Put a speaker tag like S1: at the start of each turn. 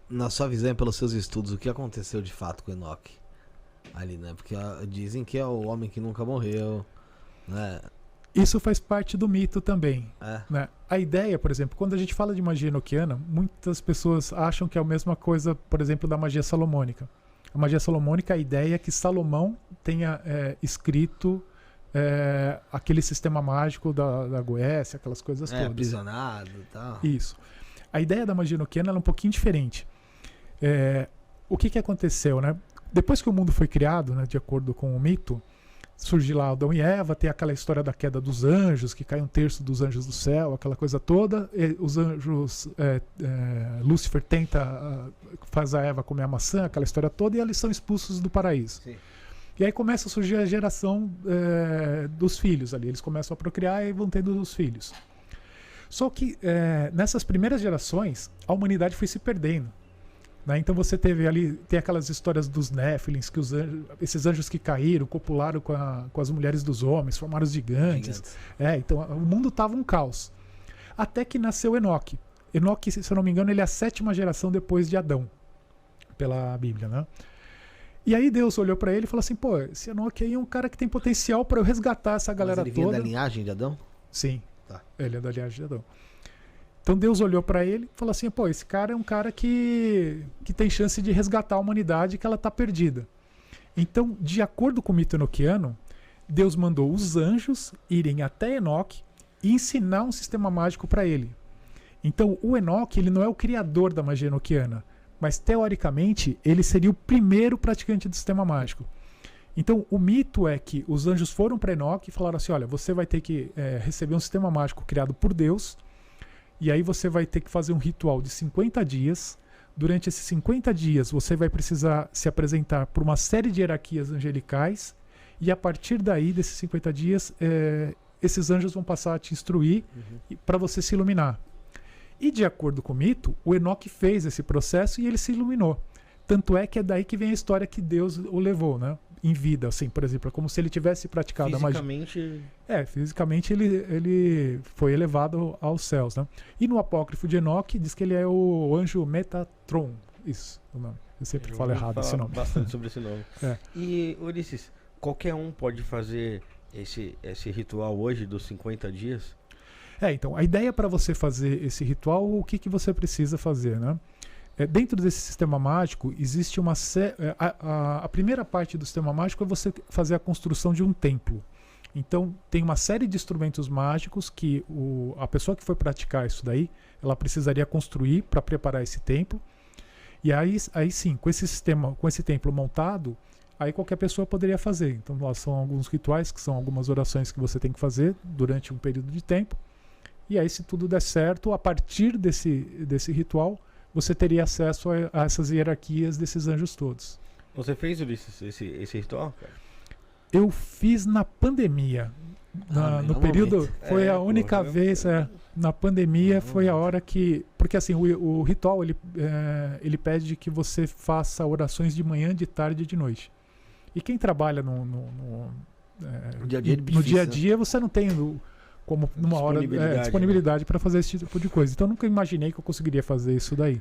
S1: na sua visão e pelos seus estudos, o que aconteceu de fato com Enoque ali, né? Porque dizem que é o homem que nunca morreu, né?
S2: Isso faz parte do mito também.
S1: É.
S2: Né? A ideia, por exemplo, quando a gente fala de magia enoquiana, muitas pessoas acham que é a mesma coisa, por exemplo, da magia salomônica. A magia salomônica, a ideia é que Salomão tenha escrito aquele sistema mágico da Goécia, aquelas coisas todas.
S1: Aprisionado e tal.
S2: Isso. A ideia da magia enoquiana é um pouquinho diferente. O que aconteceu, né? Depois que o mundo foi criado, né, de acordo com o mito, surge lá Adão e Eva, tem aquela história da queda dos anjos, que cai um terço dos anjos do céu, aquela coisa toda. Os anjos, Lúcifer faz a Eva comer a maçã, aquela história toda, e eles são expulsos do paraíso.
S1: Sim.
S2: E aí começa a surgir a geração dos filhos ali. Eles começam a procriar e vão tendo os filhos. Só que nessas primeiras gerações, a humanidade foi se perdendo. Né? Então você tem aquelas histórias dos Néfilins, que esses anjos que caíram, copularam com as mulheres dos homens, formaram os gigantes. Então o mundo estava um caos. Até que nasceu Enoque. Enoque, se eu não me engano, ele é a 7ª geração depois de Adão, pela Bíblia, né? E aí Deus olhou para ele e falou assim, pô, esse Enoque aí é um cara que tem potencial para eu resgatar essa galera toda.
S1: Mas ele vinha da linhagem de Adão?
S2: Sim,
S1: tá.
S2: Ele é da linhagem de Adão. Então Deus olhou para ele e falou assim, pô, esse cara é um cara que tem chance de resgatar a humanidade, que ela está perdida. Então, de acordo com o mito enoquiano, Deus mandou os anjos irem até Enoque e ensinar um sistema mágico para ele. Então, o Enoque, ele não é o criador da magia enoquiana, mas teoricamente ele seria o primeiro praticante do sistema mágico. Então o mito é que os anjos foram para Enoque e falaram assim, olha, você vai ter que receber um sistema mágico criado por Deus, e aí você vai ter que fazer um ritual de 50 dias. Durante esses 50 dias você vai precisar se apresentar por uma série de hierarquias angelicais, e a partir daí, desses 50 dias, esses anjos vão passar a te instruir para você se iluminar. E de acordo com o mito, o Enoque fez esse processo e ele se iluminou. Tanto é que é daí que vem a história que Deus o levou, né? Em vida, assim, por exemplo, é como se ele tivesse praticado a magia. Fisicamente ele foi elevado aos céus, né? E no apócrifo de Enoque diz que ele é o anjo Metatron. Isso, o nome. Eu sempre falo errado esse nome.
S3: Bastante sobre esse nome. E, Ulisses, qualquer um pode fazer esse ritual hoje dos 50 dias?
S2: Então, a ideia para você fazer esse ritual, o que você precisa fazer, né? Dentro desse sistema mágico, existe uma a primeira parte do sistema mágico é você fazer a construção de um templo. Então, tem uma série de instrumentos mágicos que a pessoa que for praticar isso daí, ela precisaria construir para preparar esse templo. E aí sim, com esse templo montado, aí qualquer pessoa poderia fazer. Então, são alguns rituais, que são algumas orações que você tem que fazer durante um período de tempo. E aí, se tudo der certo, a partir desse ritual, você teria acesso a essas hierarquias desses anjos todos.
S3: Você fez, Ulisses, esse ritual, cara?
S2: Eu fiz na pandemia. No período, foi a única vez, na pandemia foi a hora que... Porque assim, o ritual, ele pede que você faça orações de manhã, de tarde e de noite. E quem trabalha no dia a dia, você não tem... como numa hora disponibilidade para fazer esse tipo de coisa. Então eu nunca imaginei que eu conseguiria fazer isso daí.